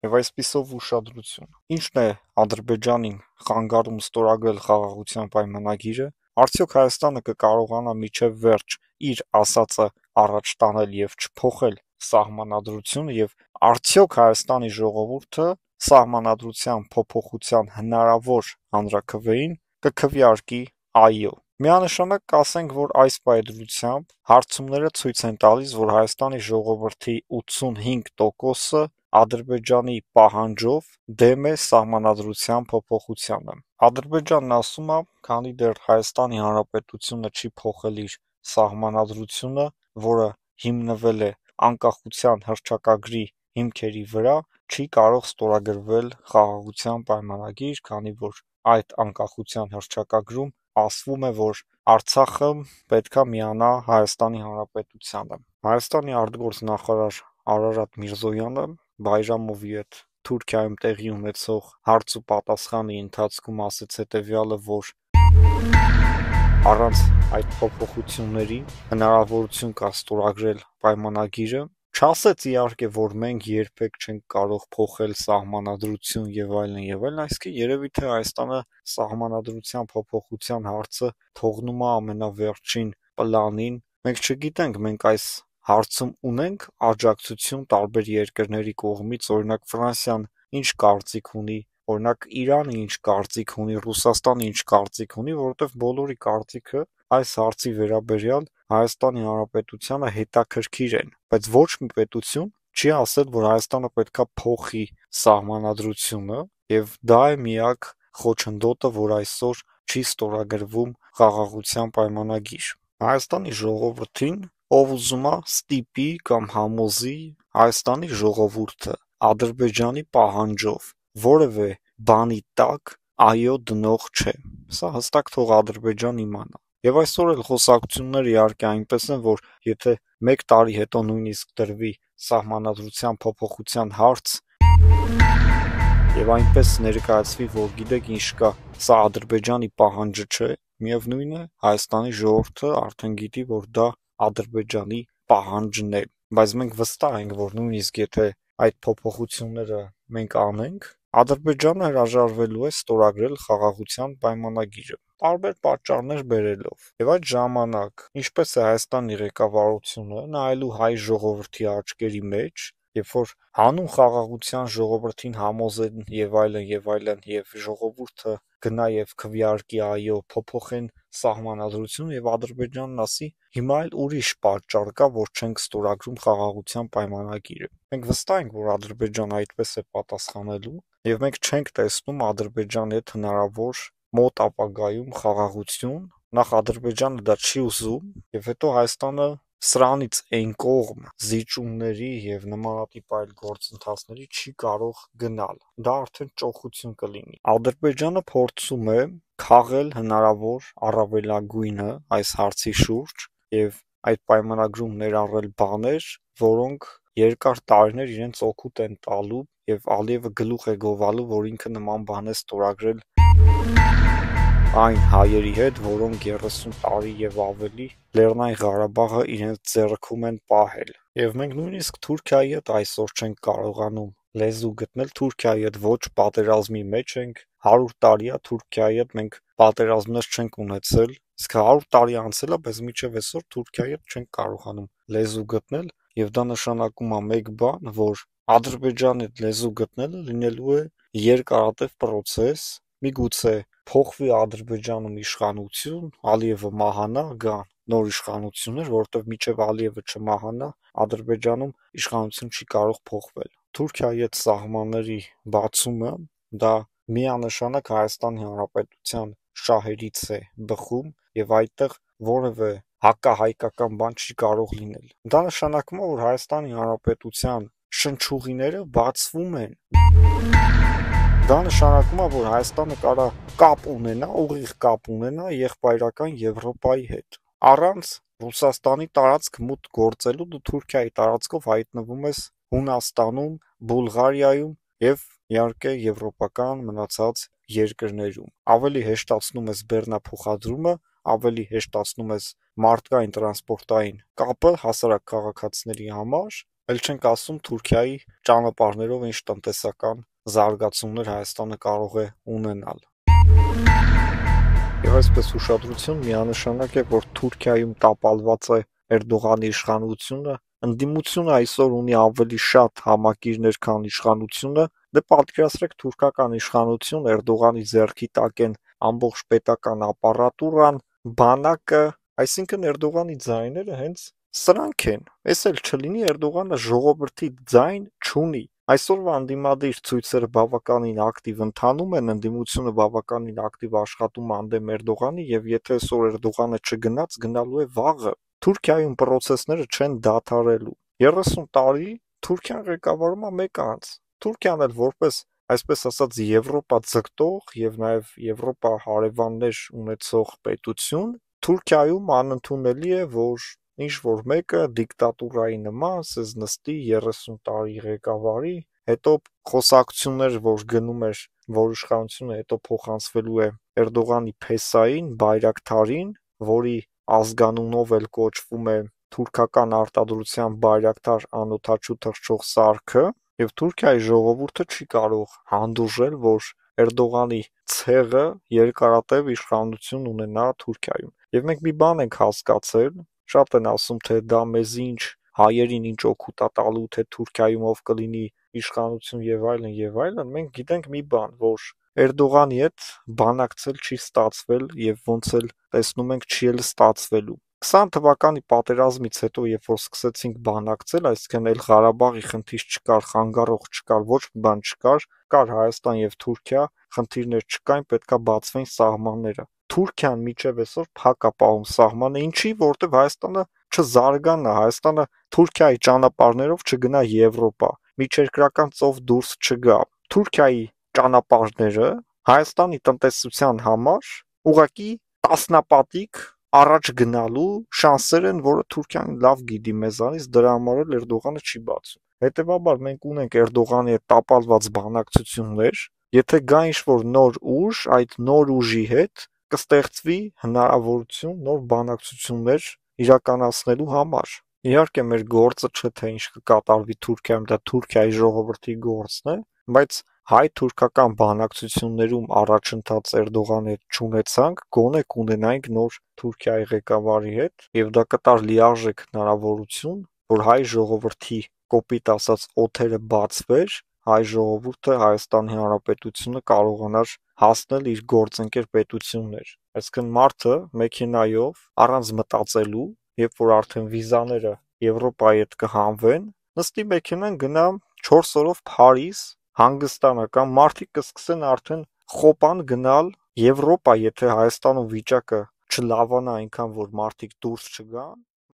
եւ այսպիսով ուշադրություն։ Ինչն է Ադրբեջանին խանգարում ստորագրել խաղաղության պայմանագիրը։ Արդյոք Հայաստանը կկարողանա միջև վերջ իր ասածը առաջ տանել եւ չփոխել սահմանադրությունը եւ արդյոք Հայաստանի ժողովուրդը սահմանադրության փոփոխության հնարավոր հանրաքվեին կքվեարկի այո։ Միանշանակ կասենք, որ այս պայծրությամբ հարցումները ցույց են տալիս, որ Հայաստանի ժողովրդի 85%-ը Ադրբեջանի պահանջով դեմ է սահմանադրության փոփոխությանը։ Ադրբեջանն ասում է, քանի դեռ Հայաստանի Հանրապետությունը չի փոխել իր սահմանադրությունը, որը հիմնվել է անկախության հռչակագրի հիմքերի վրա, չի կարող ստորագրվել խաղաղության պայմանագիր, քանի որ այդ անկախության հռչակագրում ասվում է, որ Արցախը պետքա միանա Հայաստանի Հանրապետությանը։ Հայաստանի արտգործնախարար Արարատ Միրզոյանը Բայրամովի հետ Թուրքիայում տեղի ունեցող հարց ու պատասխանի ընթացքում ասաց հետևյալը, որ առանց այդ փոփոխությունների հնարավորություն կա ստորագրել պայմանագիրը, չասեց իհարկե, որ մենք երբեք չենք կարող փոխել սահմանադրություն եւ այլն, այսինքն երևի թե Հայաստանը սահմանադրության փոփոխության հարցը թողնում է ամենավերջին պլանին։ Մենք չգիտենք, մենք այս հարցում ունենք աջակցություն տարբեր երկրների կողմից, օրինակ Ֆրանսիան ինչ կարծիք ունի, օրինակ Իրանը ինչ կարծիք ունի, Ռուսաստանը ինչ կարծիք ունի, որովհետեւ բոլորի կարծիքը այս հարցի վերաբերյալ Հայաստանի Հանրապետությանը հետաքրքիր են, բայց ոչ մի պետություն չի ասել, որ Հայաստանը պետքա փոխի սահմանադրությունը, եւ դա է միակ խոչընդոտը, որ այսօր չի ստորագրվում խաղաղության պայմանագիր։ Հայաստանի ժողովրդին, ով ուզում է ստիպի կամ համոզի Հայաստանի ժողովուրդը Ադրբեջանի պահանջով որևէ բանի տակ այո դնող չէ։ Սա հստակ թող Ադրբեջան իմանա։ Եվ այսօր էլ խոսակցությունները իհարկե այնպես են, որ եթե 1 տարի հետո նույնիսկ դրվի սահմանադրության փոփոխության հարց եւ այնպես ներկայացվի, որ գիտեք ինչ կա, սա Ադրբեջանի պահանջը չէ, միևնույն է Հայաստանի ժողովուրդը արդեն գիտի, որ դա Ադրբեջանի պահանջն է, բայց մենք վստահ ենք, որ նույնիսկ եթե այդ փոփոխությունները մենք անենք, Ադրբեջանը հրաժարվելու է ստորագրել խաղաղության պայմանագիրը, տարբեր պատճառներ բերելով։ Եվ այդ ժամանակ, ինչպես է Հայաստանի ղեկավարությունը նայելու հայ ժողովրդի աչքերի մեջ, երբ որ հանուն խաղաղության ժողովրդին համոզեն եւ այլն, եւ ժողովուրդը գնա եւ քվեարկի այո, փոփոխեն սահմանադրությունը եւ Ադրբեջանն ասի, հիմա էլ ուրիշ պատճառ կա, որ չենք ստորագրում խաղաղության պայմանագիրը։ Մենք վստահ ենք, որ Ադրբեջանը այդպես է պատասխանելու, եւ մենք չենք տեսնում Ադրբեջանի հետ հնարավոր մոտ ապագայում խաղաղություն, նախ Ադրբեջանը դա չի ուզում, եւ հետո Հայաստանը սրանից այն կողմ զիջումների եւ նմանատիպ այլ գործընթացների չի կարող գնալ։ Դա արդեն ճոխություն կլինի։ Ադրբեջանը փորձում է քաղել հնարավոր առավելագույնը այս հարցի շուրջ եւ այդ պայմանագրում ներառել բաներ, որոնք երկար տարիներ իրենց օգուտ են տալու եւ Ալիևը գլուխ է գովալու, որ ինքը նման բան է ստորագրել այն հայերի հետ, որոնք 30 տարի եւ ավելի Լեռնային Ղարաբաղը իրենց ձեռքում են պահել։ Եվ մենք նույնիսկ Թուրքիայի հետ այսօր չենք կարողանում լեզու գտնել, Թուրքիայի հետ ոչ պատերազմի մեջ ենք, 100 տարի է Թուրքիայի հետ մենք պատերազմներ չենք ունեցել, իսկ 100 տարի անցել է, բայց մինչև այսօր Թուրքիայի հետ չենք կարողանում լեզու գտնել, եւ դա նշանակում է մեկ բան, որ Ադրբեջանի հետ լեզու գտնելը լինելու է երկարատև process, միգուցե փոխվի Ադրբեջանում իշխանություն, Ալիևը մահանա, գան նոր իշխանություններ, որովհետև մինչև Ալիևը չմահանա, Ադրբեջանում իշխանություն չի կարող փոխվել։ Թուրքիայի հետ սահմանների բացումը դա միանշանակ Հայաստանի Հանրապետության շահերից է բխում եւ այդտեղ որևէ հակահայկական բան չի կարող լինել։ Դա նշանակում է, որ Հայաստանի Հանրապետության շնչուղիները բացվում են։ Դա նշանակում է, որ Հայաստանը կարա կապ ունենա, ուղիղ կապ ունենա եղբայրական Եվրոպայի հետ։ Առանց Ռուսաստանի տարածք մուտք գործելու դու Թուրքիայի տարածքով հայտնվում ես Հունաստանում, Բուլղարիայում եւ իհարկե եվրոպական մնացած երկրներում։ Ավելի հեշտացնում ես բեռնափոխադրումը, ավելի հեշտացնում ես մարդկային տրանսպորտային կապը հասարակ քաղաքացիների համար, Էլ չենք ասում Թուրքիայի ճանապարհներով ինչ տնտեսական զարգացումներ Հայաստանը կարող է ունենալ։ Եվ այսպես ուշադրություն միանշանակ է, որ Թուրքիայում տապալված է Էրդողանի իշխանությունը, ընդդիմությունը այսօր ունի ավելի շատ համակիրներ, քան իշխանությունը, դե պատկերացրեք թուրքական իշխանություն Էրդողանի ձեռքի տակ են ամբողջ պետական ապարատուրան, բանակը, այսինքն Էրդողանի ձայները հենց սրանք են։ Էս էլ չլինի Էրդողանը ժողովրդի ձայն չունի։ Այսօրվա ընդդիմադիր ցույցերը բավականին ակտիվ ընթանում են, ընդդիմությունը բավականին ակտիվ աշխատում անդեմ Էրդողանի, եւ եթե այսօր Էրդողանը չգնաց, գնալու է վաղը։ Թուրքիայում process-ները չեն դադարելու։ 30 տարի Թուրքիան ղեկավարում է մեկ անձ։ Թուրքիան էլ որպես այսպես ասած Եվրոպա ձգտող եւ նաեւ Եվրոպա հարևաններ ունեցող պետություն, Թուրքիայում անընդունելի է, որ ինչ-որ մեկը դիկտատուրայի նման ասես նստի 30 տարի ղեկավարի, հետո խոսակցություններ, որ գնում էր, որ իշխանությունը հետո փոխանցվելու է Էրդողանի փեսային, Բայրակթարին, որի ազգանունով էլ կոչվում է թուրքական արտադրության Բայրակթար անօդաչու թռչող սարքը, եւ Թուրքիայի ժողովուրդը չի կարող հանդուրժել, որ Էրդողանի ցեղը երկարատև իշխանություն ունենա Թուրքիայում։ Եվ մենք մի բան ենք հասկացել, շատ են ասում, թե դա մեզ ինչ հայերին ինչ օգուտ է տալու, թե Թուրքիայում ով կլինի իշխանություն եւ այլն, մենք գիտենք մի բան, որ Էրդողանի հետ բանակցել չի ստացվել եւ ոնց էլ տեսնում ենք չի էլ ստացվելու։ 20 թվականի պատերազմից հետո, երբ որ սկսեցինք բանակցել, այսինքն էլ Ղարաբաղի խնդիր չկար, խանգարող չկար, ոչ մի բան չկար, կար Հայաստան եւ Թուրքիա, խնդիրներ չկային, պետքա բացվեն սահմանները։ Թուրքիան մինչև այսօր փակ է պահում սահմանը, ինչի, որտեվ Հայաստանը չզարգանա, Հայաստանը Թուրքիայի ճանապարհներով չգնա Եվրոպա, միջերկրական ծով դուրս չգա։ Թուրքիայի ճանապարհները Հայաստանի տնտեսության համար ուղղակի տասնապատիկ առաջ գնալու շանսեր են, որը Թուրքիան լավ գիտի մեզանից, դրա համար էլ Էրդողանը չի բացում։ Հետևաբար մենք ունենք Էրդողանի հետ տապալված բանակցություններ, եթե գա ինչ-որ նոր ուժ, այդ նոր ուժի հետ կստեղծվի հնարավորություն նոր բանակցություններ իրականացնելու համար։ Իհարկե մեր գործը չէ, թե ինչ կկատարվի Թուրքիայում, դա Թուրքիայի ժողովրդի գործն է, բայց հայ-թուրքական բանակցություններում առաջընթաց Էրդողանի հետ չունեցանք, գոնե կունենայինք նոր Թուրքիայի ղեկավարի հետ, եւ դա կտար լիարժեք հնարավորություն, որ հայ ժողովրդի կոպիտ ասած օդերը բացվեր, հայ ժողովուրդը, Հայաստանի Հանրապետությունը կարողանար հասնել իր գործընկեր պետություններ։ Այսինքն մարդը մեքենայով առանց մտածելու, երբ որ արդեն վիզաները Եվրոպայի հետ կհանվեն, նստի մեքենան գնա 4 օրով Փարիզ, հանգստանա, կամ մարդիկ կսկսեն արդեն խոպան գնալ Եվրոպա, եթե Հայաստանում վիճակը չլավանա այնքան, որ մարդիկ դուրս չգան,